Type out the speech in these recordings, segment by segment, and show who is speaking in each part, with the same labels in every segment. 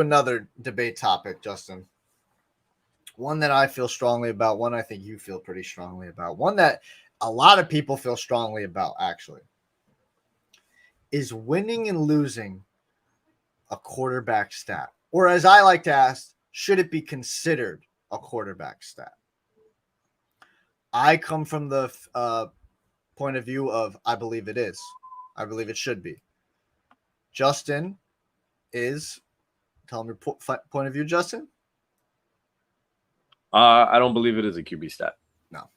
Speaker 1: Another debate topic, Justin. One that I feel strongly about, one I think you feel pretty strongly about, one that a lot of people feel strongly about, actually, is winning and losing a quarterback stat? Or as I like to ask, should it be considered a quarterback stat? I come from the point of view of I believe it is. I believe it should be. Justin is, tell him your point of view, Justin.
Speaker 2: I don't believe it is a QB stat.
Speaker 1: No.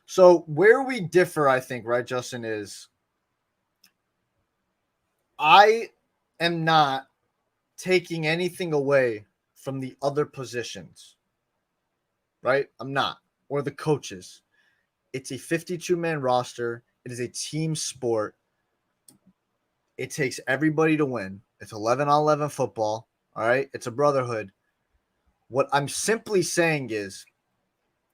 Speaker 1: So where we differ, I think, right, Justin, is I am not taking anything away from the other positions, right? I'm not. Or the coaches. It's a 52-man roster. It is a team sport. It takes everybody to win. It's 11-on-11 football, all right? It's a brotherhood. What I'm simply saying is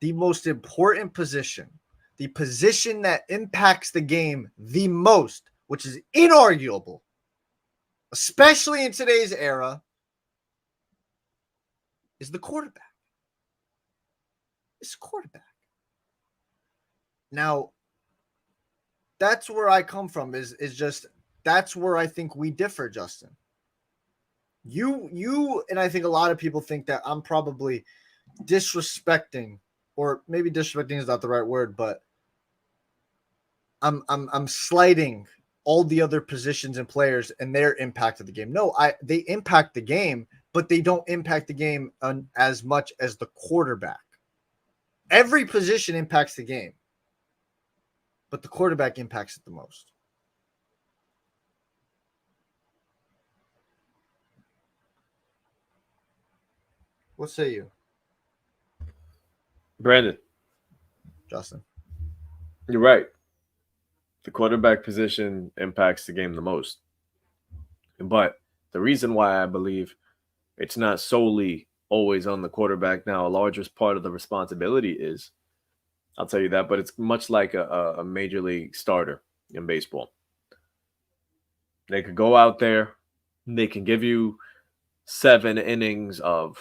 Speaker 1: the most important position, the position that impacts the game the most, which is inarguable, especially in today's era, is the quarterback. It's quarterback. Now, that's where I come from, is just that's where I think we differ, Justin. You and I think a lot of people think that I'm probably disrespecting, or maybe disrespecting is not the right word, but I'm slighting all the other positions and players and their impact of the game. No, they impact the game, but they don't impact the game as much as the quarterback. Every position impacts the game, but the quarterback impacts it the most. What say you,
Speaker 2: Brandon?
Speaker 1: Justin?
Speaker 2: You're right. The quarterback position impacts the game the most. But the reason why I believe it's not solely always on the quarterback now, a largest part of the responsibility is, I'll tell you that, but it's much like a major league starter in baseball. They could go out there, they can give you 7 innings of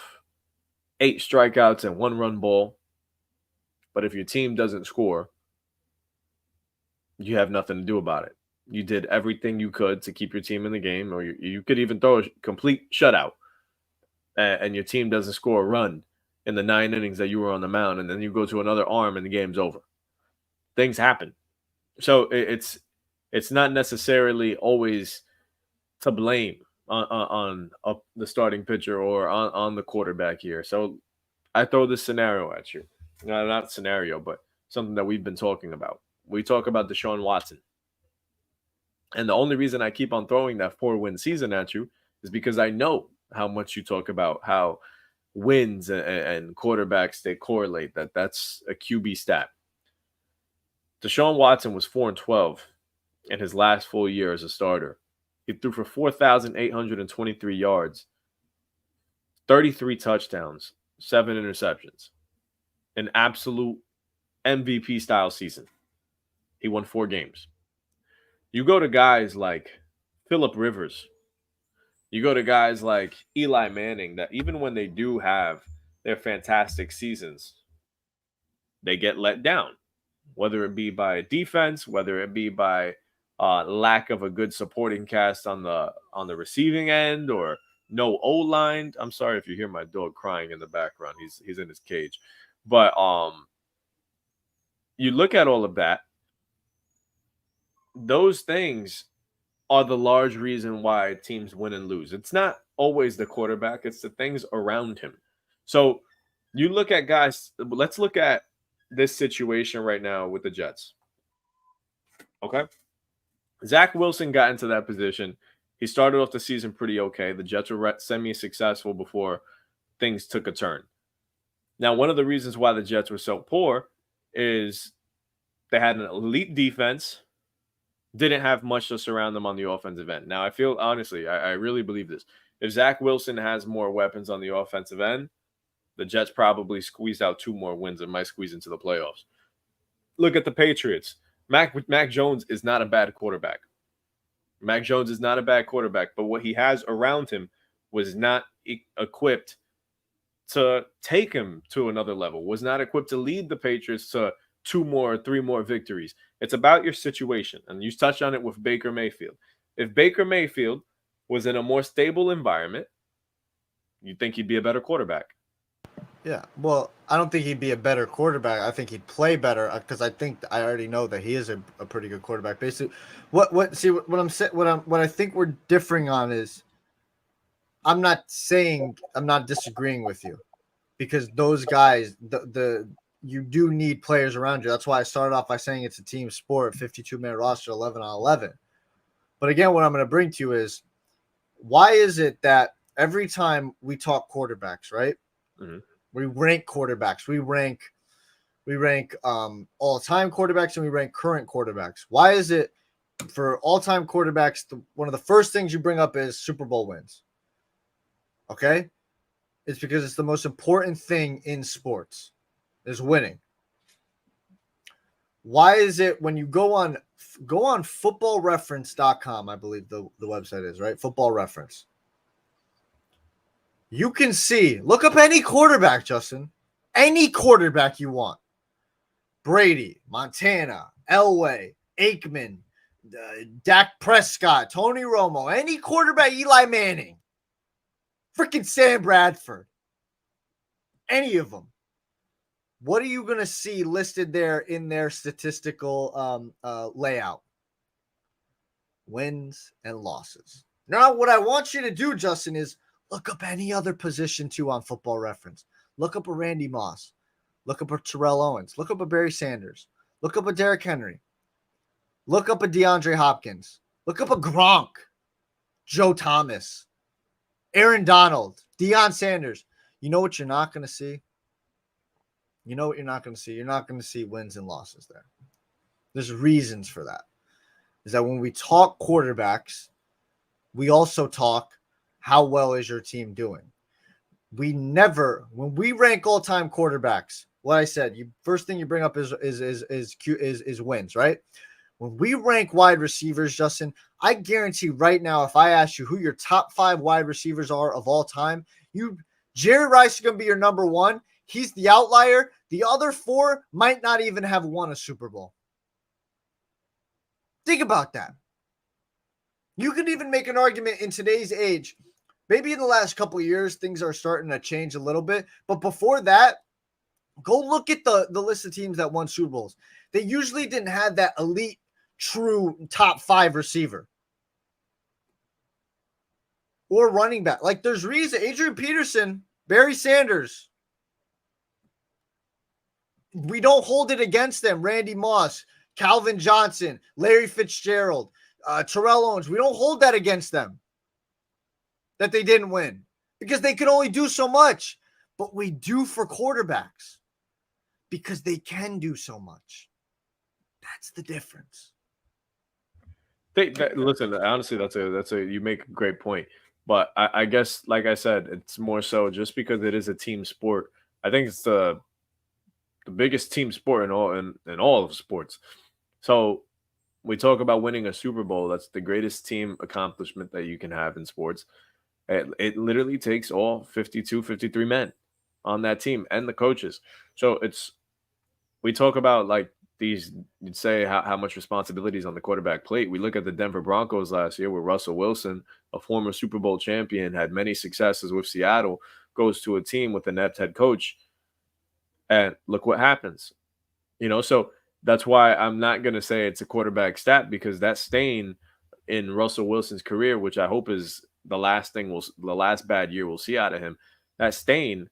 Speaker 2: 8 strikeouts and 1 run ball. But if your team doesn't score, you have nothing to do about it. You did everything you could to keep your team in the game, or you could even throw a complete shutout, and your team doesn't score a run in the 9 innings that you were on the mound, and then you go to another arm and the game's over. Things happen. So it's not necessarily always to blame on the starting pitcher or on the quarterback here. So I throw this scenario at you. No, not scenario, but something that we've been talking about. We talk about Deshaun Watson. And the only reason I keep on throwing that 4-win season at you is because I know how much you talk about how wins and quarterbacks, they correlate, that's a QB stat. Deshaun Watson was 4-12 in his last full year as a starter. He threw for 4,823 yards, 33 touchdowns, 7 interceptions. An absolute MVP style season. He won 4 games. You go to guys like Phillip Rivers. You go to guys like Eli Manning, that even when they do have their fantastic seasons, they get let down, whether it be by defense, whether it be by lack of a good supporting cast on the receiving end, or no O-line. I'm sorry if you hear my dog crying in the background. He's in his cage. But you look at all of that, those things are the large reason why teams win and lose. It's not always the quarterback, it's the things around him. So you look at guys, let's look at this situation right now with the Jets. Okay? Zach Wilson got into that position. He started off the season pretty okay. The Jets were semi-successful before things took a turn. Now, one of the reasons why the Jets were so poor is they had an elite defense, didn't have much to surround them on the offensive end. Now, I feel, honestly, I really believe this. If Zach Wilson has more weapons on the offensive end, the Jets probably squeeze out 2 more wins and might squeeze into the playoffs. Look at the Patriots. Mac Jones is not a bad quarterback. Mac Jones is not a bad quarterback, but what he has around him was not equipped to take him to another level, was not equipped to lead the Patriots to 3 more victories. It's about your situation. And you touched on it with Baker Mayfield. If Baker Mayfield was in a more stable environment, you'd think he'd be a better quarterback.
Speaker 1: Yeah, well, I don't think he'd be a better quarterback. I think he'd play better because I think I already know that he is a pretty good quarterback. Basically, what I think we're differing on is I'm not disagreeing with you because those guys you do need players around you. That's why I started off by saying it's a team sport, 52-man roster, 11 on 11. But again, what I'm going to bring to you is why is it that every time we talk quarterbacks, right?
Speaker 2: Mm-hmm.
Speaker 1: We rank quarterbacks. We rank all-time quarterbacks and we rank current quarterbacks. Why is it for all-time quarterbacks, one of the first things you bring up is Super Bowl wins? Okay? It's because it's the most important thing in sports is winning. Why is it when you go on footballreference.com, I believe the website is, right? Football Reference. You can see, look up any quarterback, Justin. Any quarterback you want. Brady, Montana, Elway, Aikman, Dak Prescott, Tony Romo, any quarterback, Eli Manning, freaking Sam Bradford, any of them. What are you going to see listed there in their statistical layout? Wins and losses. Now, what I want you to do, Justin, is look up any other position too on Football Reference. Look up a Randy Moss. Look up a Terrell Owens. Look up a Barry Sanders. Look up a Derrick Henry. Look up a DeAndre Hopkins. Look up a Gronk. Joe Thomas. Aaron Donald. Deion Sanders. You know what you're not going to see? You know what you're not going to see? You're not going to see wins and losses there. There's reasons for that. Is that when we talk quarterbacks, we also talk how well is your team doing. We never, when we rank all-time quarterbacks, what I said, first thing you bring up is wins, right? When we rank wide receivers, Justin, I guarantee right now, if I ask you who your top 5 wide receivers are of all time, Jerry Rice is going to be your number 1. He's the outlier. The other 4 might not even have won a Super Bowl. Think about that. You could even make an argument in today's age. Maybe in the last couple of years, things are starting to change a little bit. But before that, go look at the list of teams that won Super Bowls. They usually didn't have that elite, true top 5 receiver or running back. Like there's reason. Adrian Peterson, Barry Sanders. We don't hold it against them. Randy Moss, Calvin Johnson, Larry Fitzgerald, Terrell Owens. We don't hold that against them that they didn't win because they could only do so much. But we do for quarterbacks because they can do so much. That's the difference.
Speaker 2: Listen, honestly, that's a you make a great point. But I guess, like I said, it's more so just because it is a team sport. I think it's the biggest team sport in all of sports. So we talk about winning a Super Bowl. That's the greatest team accomplishment that you can have in sports. It literally takes all 52, 53 men on that team and the coaches. So we talk about like these, you'd say how much responsibility is on the quarterback plate. We look at the Denver Broncos last year where Russell Wilson, a former Super Bowl champion, had many successes with Seattle, goes to a team with an inept head coach. And look what happens. So that's why I'm not going to say it's a quarterback stat because that stain in Russell Wilson's career, which I hope is the last bad year we'll see out of him, that stain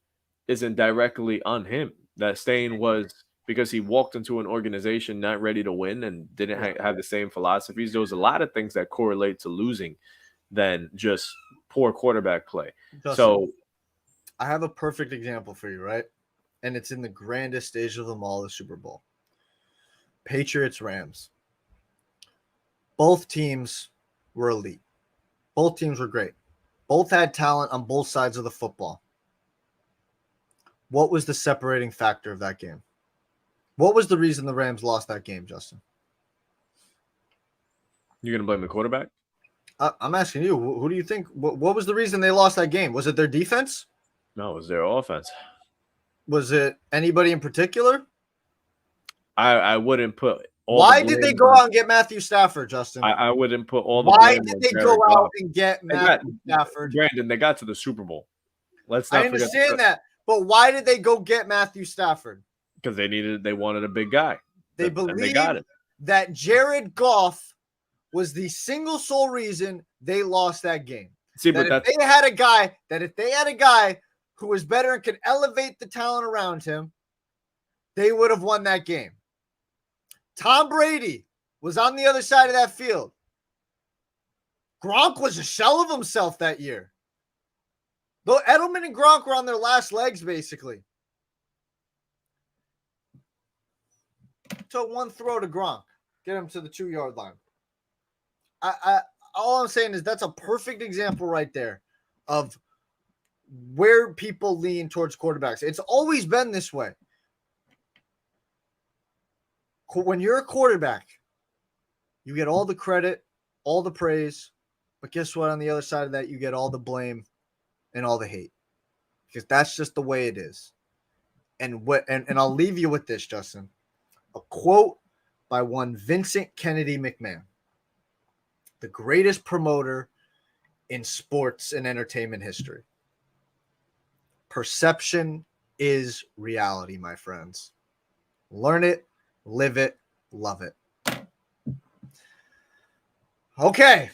Speaker 2: isn't directly on him. That stain was because he walked into an organization not ready to win and didn't have the same philosophies. There was a lot of things that correlate to losing than just poor quarterback play. Justin, so
Speaker 1: I have a perfect example for you, right? And it's in the grandest stage of them all, the Super Bowl. Patriots, Rams. Both teams were elite. Both teams were great. Both had talent on both sides of the football. What was the separating factor of that game? What was the reason the Rams lost that game, Justin?
Speaker 2: You're going to blame the quarterback?
Speaker 1: I'm asking you, who do you think? What was the reason they lost that game? Was it their defense?
Speaker 2: No, it was their offense.
Speaker 1: Was it anybody in particular?
Speaker 2: I wouldn't put all
Speaker 1: Why
Speaker 2: the
Speaker 1: did they
Speaker 2: blame
Speaker 1: go
Speaker 2: on,
Speaker 1: out and get Matthew Stafford, Justin?
Speaker 2: I wouldn't put all the
Speaker 1: Why
Speaker 2: blame
Speaker 1: did
Speaker 2: on
Speaker 1: they
Speaker 2: Jared
Speaker 1: go out
Speaker 2: Goff.
Speaker 1: and get
Speaker 2: They got
Speaker 1: Matthew Stafford?
Speaker 2: Brandon. They got to the Super Bowl. Let's
Speaker 1: I
Speaker 2: not forget
Speaker 1: understand that, but why did they go get Matthew Stafford?
Speaker 2: because they wanted a big guy.
Speaker 1: They
Speaker 2: and they
Speaker 1: believed
Speaker 2: got it.
Speaker 1: that Jared Goff was the single sole reason they lost that game.
Speaker 2: See,
Speaker 1: That
Speaker 2: but
Speaker 1: if they had a guy who was better and could elevate the talent around him, they would have won that game. Tom Brady was on the other side of that field. Gronk was a shell of himself that year. Though Edelman and Gronk were on their last legs, basically. Took one throw to Gronk, get him to the 2-yard line. All I'm saying is that's a perfect example right there of where people lean towards quarterbacks. It's always been this way. When you're a quarterback, you get all the credit, all the praise, but guess what? On the other side of that, you get all the blame and all the hate, because that's just the way it is. And I'll leave you with this, Justin. A quote by one Vincent Kennedy McMahon, the greatest promoter in sports and entertainment history. Perception is reality, my friends. Learn it, live it, love it. Okay.